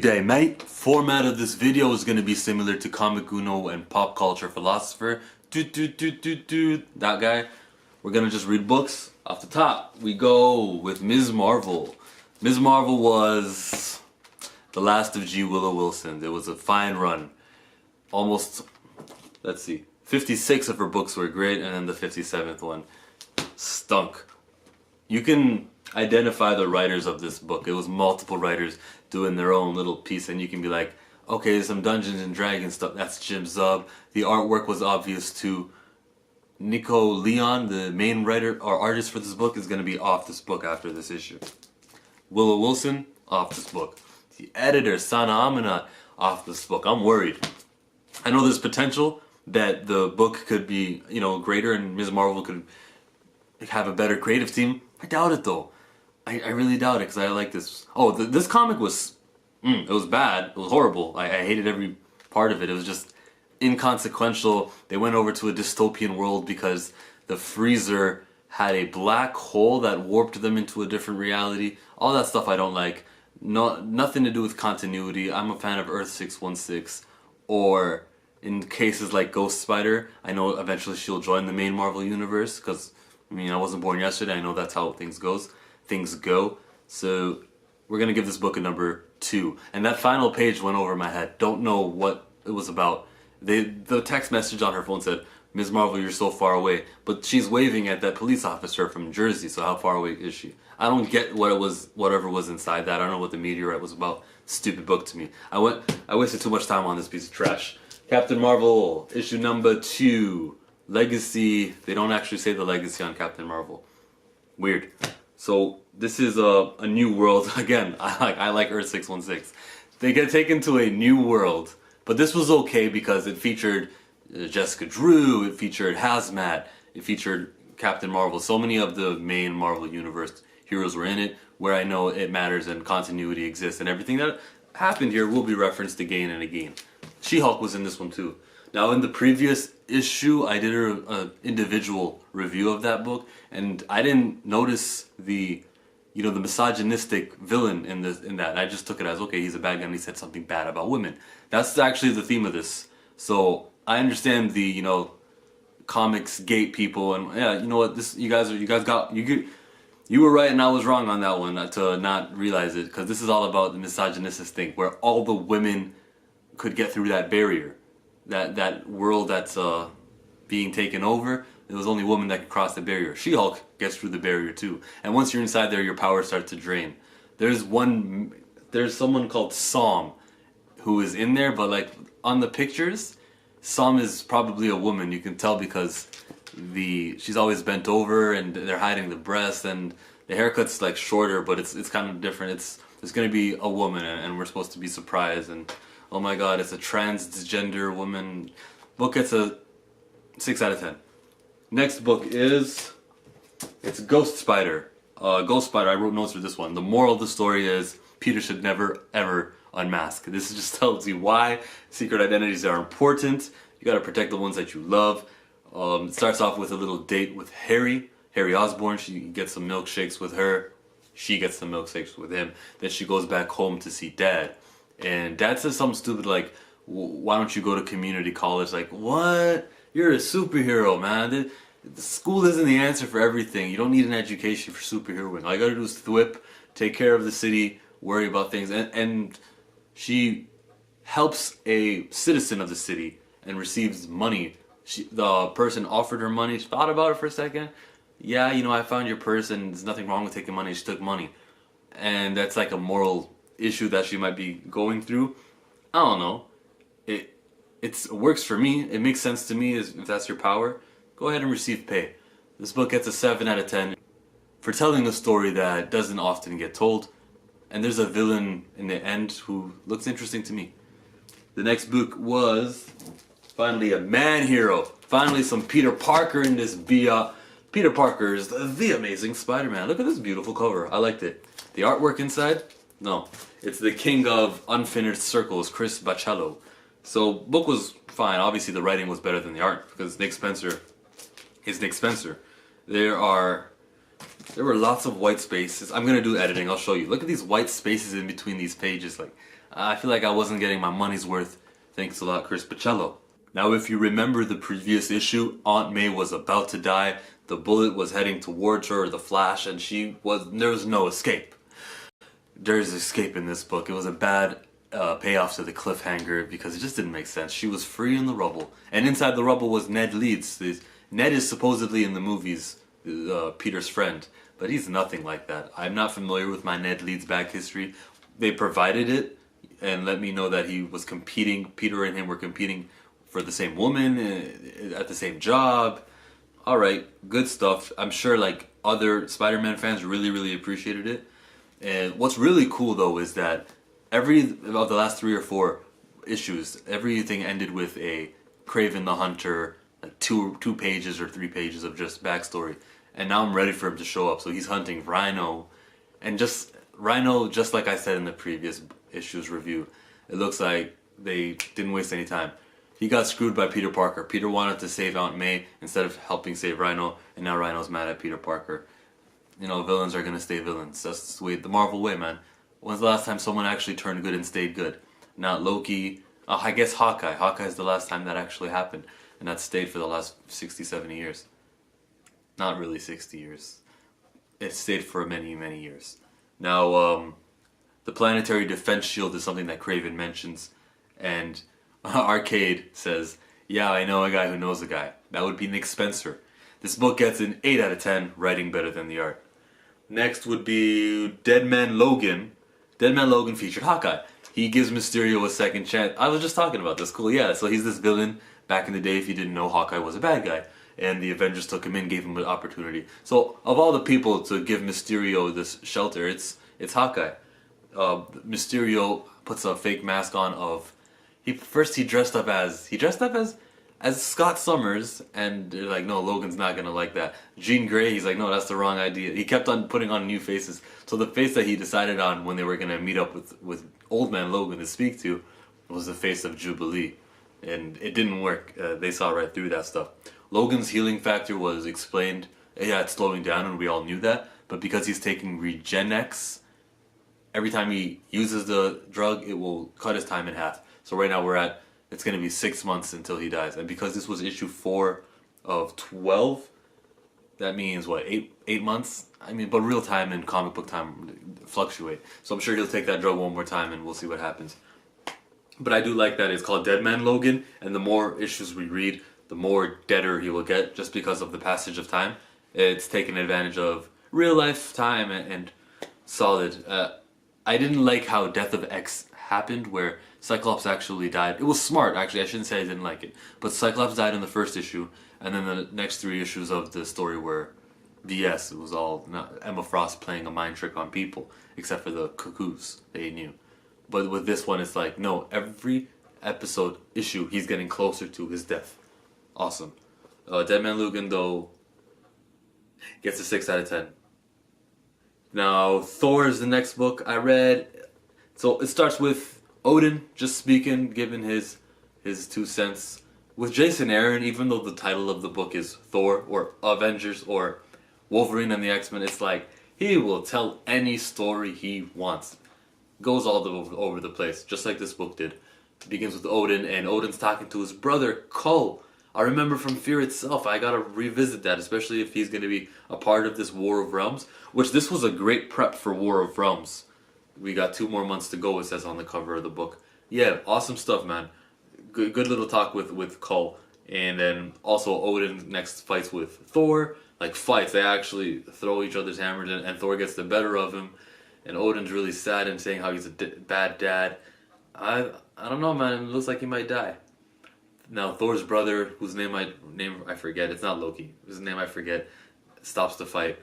Day, mate. Format of this video is going to be similar to Comic Uno and Pop Culture Philosopher. That guy. We're going to just read books. Off the top, we go with Ms. Marvel. Ms. Marvel was the last of G. Willow Wilson. It was a fine run. Almost, let's see, 56 of her books were great, and then the 57th one stunk. You can identify the writers of this book. It was multiple writers doing their own little piece, and you can be like, okay, some Dungeons and Dragons stuff, that's Jim Zub. The artwork was obvious too. Nico Leon, the main writer or artist for this book, is going to be off this book after this issue. Willow Wilson, off this book. The editor, Sana Amina, off this book. I'm worried. I know there's potential that the book could be, greater and Ms. Marvel could have a better creative team. I doubt it though. I really doubt it because I like this. Oh, this comic was, it was bad. It was horrible. I hated every part of it. It was just inconsequential. They went over to a dystopian world because the freezer had a black hole that warped them into a different reality. All that stuff I don't like. Nothing to do with continuity. I'm a fan of Earth 616. Or in cases like Ghost Spider, I know eventually she'll join the main Marvel universe because, I wasn't born yesterday. I know that's how things go. So we're going to give this book a number 2. And that final page went over my head. Don't know what it was about. The text message on her phone said, Ms. Marvel, you're so far away. But she's waving at that police officer from Jersey, so how far away is she? I don't get what it was, whatever was inside that. I don't know what the meteorite was about. Stupid book to me. I wasted too much time on this piece of trash. Captain Marvel, issue number 2. Legacy. They don't actually say the legacy on Captain Marvel. Weird. So this is a new world. Again, I like Earth 616. They get taken to a new world. But this was okay because it featured Jessica Drew, it featured Hazmat, it featured Captain Marvel. So many of the main Marvel Universe heroes were in it, where I know it matters and continuity exists, and everything that happened here will be referenced again and again. She-Hulk was in this one too. Now in the previous issue, I did an individual review of that book, and I didn't notice the misogynistic villain in that. I just took it as, okay, he's a bad guy and he said something bad about women. That's actually the theme of this. So I understand the, comics gate people, and yeah, you know what, you were right and I was wrong on that one, to not realize it, because this is all about the misogynistic thing, where all the women could get through that barrier. That world that's being taken over, it was only women that could cross the barrier. She-Hulk gets through the barrier too. And once you're inside there, your power starts to drain. There's someone called Psalm who is in there, but like on the pictures, Psalm is probably a woman. You can tell because she's always bent over and they're hiding the breast, and the haircut's like shorter, but it's kind of different. It's gonna be a woman, and we're supposed to be surprised, and oh my god, it's a transgender woman. Book gets a 6 out of 10. Next book it's Ghost Spider. Ghost Spider, I wrote notes for this one. The moral of the story is Peter should never ever unmask. This just tells you why secret identities are important. You gotta protect the ones that you love. It starts off with a little date with Harry Osborn. She gets some milkshakes with her. She gets some milkshakes with him. Then she goes back home to see Dad. And Dad says something stupid like, why don't you go to community college? Like, what? You're a superhero, man. The school isn't the answer for everything. You don't need an education for superheroing. All you gotta do is thwip, take care of the city, worry about things. And she helps a citizen of the city and receives money. The person offered her money. She thought about it for a second. Yeah, I found your purse and there's nothing wrong with taking money. She took money. And that's like a moral issue that she might be going through. I don't know. It works for me. It makes sense to me if that's your power. Go ahead and receive pay. This book gets a 7 out of 10 for telling a story that doesn't often get told. And there's a villain in the end who looks interesting to me. The next book was finally a man hero. Finally some Peter Parker in this via. Peter Parker is the Amazing Spider-Man. Look at this beautiful cover. I liked it. The artwork inside? No. It's the king of unfinished circles, Chris Bachalo. So, book was fine. Obviously, the writing was better than the art because Nick Spencer is Nick Spencer. There were lots of white spaces. I'm gonna do editing. I'll show you. Look at these white spaces in between these pages. Like, I feel like I wasn't getting my money's worth. Thanks a lot, Chris Pacello. Now, if you remember the previous issue, Aunt May was about to die. The bullet was heading towards her, the Flash, and there was no escape. There's escape in this book. It was a bad payoff to the cliffhanger because it just didn't make sense. She was free in the rubble, and inside the rubble was Ned Leeds. Ned is supposedly in the movies Peter's friend, but he's nothing like that. I'm not familiar with my Ned Leeds back history. They provided it and let me know that he was competing. Peter and him were competing for the same woman at the same job. All right, good stuff. I'm sure like other Spider-Man fans really appreciated it. And what's really cool though is that every of the last 3 or 4 issues, everything ended with a Kraven the Hunter, like two pages or 3 pages of just backstory. And now I'm ready for him to show up. So he's hunting Rhino, and just Rhino, just like I said in the previous issues review, it looks like they didn't waste any time. He got screwed by Peter Parker. Peter wanted to save Aunt May instead of helping save Rhino, and now Rhino's mad at Peter Parker. You know, villains are gonna stay villains. That's the Marvel way, man. When's the last time someone actually turned good and stayed good? Not Loki. I guess Hawkeye. Hawkeye is the last time that actually happened, and that stayed for the last 60, 70 years. Not really 60 years. It stayed for many years. Now, the planetary defense shield is something that Kraven mentions, and Arcade says, yeah, I know a guy who knows a guy. That would be Nick Spencer. This book gets an 8 out of 10, writing better than the art. Next would be Dead Man Logan. Dead Man Logan featured Hawkeye. He gives Mysterio a second chance. I was just talking about this. Cool, yeah. So he's this villain. Back in the day, if you didn't know, Hawkeye was a bad guy. And the Avengers took him in, gave him an opportunity. So of all the people to give Mysterio this shelter, it's Hawkeye. Mysterio puts a fake mask on of... He dressed up as Scott Summers, and they're like, no, Logan's not gonna like that. Jean Grey, he's like, no, that's the wrong idea. He kept on putting on new faces. So the face that he decided on when they were gonna meet up with Old Man Logan to speak to was the face of Jubilee. And it didn't work. They saw right through that stuff. Logan's healing factor was explained. Yeah, it's slowing down, and we all knew that. But because he's taking Regenex, every time he uses the drug, it will cut his time in half. So right now it's going to be 6 months until he dies. And because this was issue 4 of 12, that means, what, 8 months? I mean, but real time and comic book time fluctuate. So I'm sure he'll take that drug one more time, and we'll see what happens. But I do like that it's called Dead Man Logan, and the more issues we read, the more deader he will get just because of the passage of time. It's taken advantage of real life time and solid. I didn't like how Death of X happened, where Cyclops actually died. It was smart, actually. I shouldn't say I didn't like it. But Cyclops died in the first issue, and then the next 3 issues of the story were BS. It was all Emma Frost playing a mind trick on people, except for the cuckoos they knew. But with this one, it's like, no, every issue, he's getting closer to his death. Awesome. Dead Man Logan, though, gets a 6 out of 10. Now, Thor is the next book I read. So it starts with Odin just speaking, giving his 2 cents. With Jason Aaron, even though the title of the book is Thor or Avengers or Wolverine and the X-Men, it's like he will tell any story he wants. Goes all over the place, just like this book did. It begins with Odin, and Odin's talking to his brother, Kull. I remember from Fear itself, I gotta revisit that, especially if he's gonna be a part of this War of Realms, which this was a great prep for War of Realms. We got 2 more months to go, it says on the cover of the book. Yeah, awesome stuff, man. Good little talk with Kull. And then also Odin next fights with Thor. Like fights, they actually throw each other's hammers, and Thor gets the better of him. And Odin's really sad and saying how he's a bad dad. I don't know, man. It looks like he might die. Now Thor's brother, whose name I forget, it's not Loki, his name I forget, stops the fight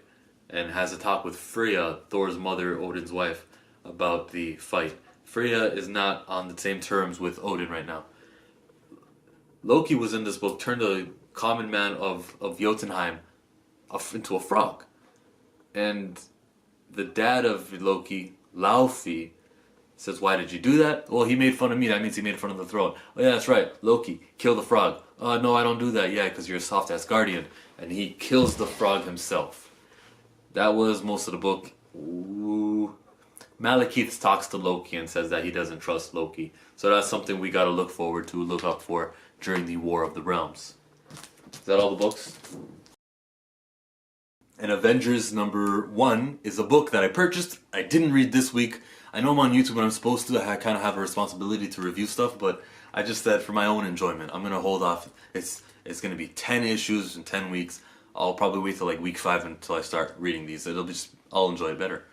and has a talk with Freya, Thor's mother, Odin's wife, about the fight. Freya is not on the same terms with Odin right now. Loki was in this book, turned the common man of Jotunheim into a frog. And the dad of Loki, Laufey, says, why did you do that? Well, he made fun of me. That means he made fun of the throne. Oh, yeah, that's right. Loki, kill the frog. No, I don't do that. Yeah, because you're a soft-ass guardian. And he kills the frog himself. That was most of the book. Ooh. Malekith talks to Loki and says that he doesn't trust Loki. So that's something we gotta look forward to, look up for during the War of the Realms. Is that all the books? And Avengers #1 is a book that I purchased. I didn't read this week. I know I'm on YouTube and I'm supposed to. I kind of have a responsibility to review stuff, but I just said for my own enjoyment, I'm gonna hold off. It's gonna be 10 issues in 10 weeks. I'll probably wait till like week 5 until I start reading these. I'll enjoy it better.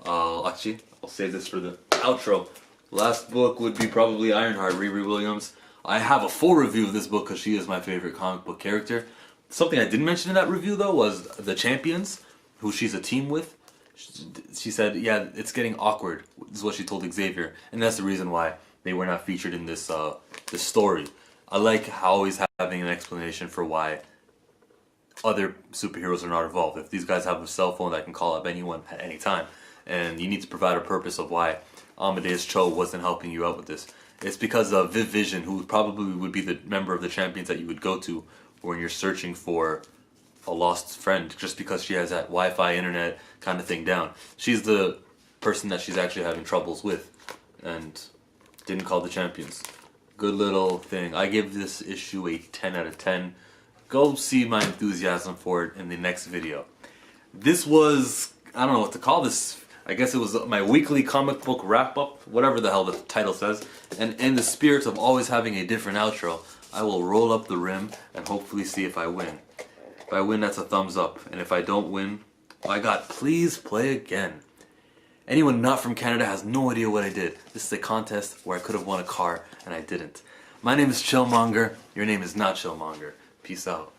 Actually, I'll save this for the outro. Last book would be probably Ironheart, Riri Williams. I have a full review of this book because she is my favorite comic book character. Something I didn't mention in that review though was the Champions, who she's a team with. She said, yeah, it's getting awkward, is what she told Xavier, and that's the reason why they were not featured in this story. I like always having an explanation for why other superheroes are not involved. If these guys have a cell phone that can call up anyone at any time, and you need to provide a purpose of why Amadeus Cho wasn't helping you out with this. It's because of Viv Vision, who probably would be the member of the Champions that you would go to when you're searching for a lost friend, just because she has that Wi-Fi internet kind of thing down. She's the person that she's actually having troubles with, and didn't call the Champions. Good little thing. I give this issue a 10 out of 10. Go see my enthusiasm for it in the next video. This was, I don't know what to call this. I guess it was my weekly comic book wrap-up, whatever the hell the title says. And in the spirit of always having a different outro, I will roll up the rim and hopefully see if I win. If I win, that's a thumbs up. And if I don't win, my God, please play again. Anyone not from Canada has no idea what I did. This is a contest where I could have won a car and I didn't. My name is Chillmonger. Your name is not Chillmonger. Peace out.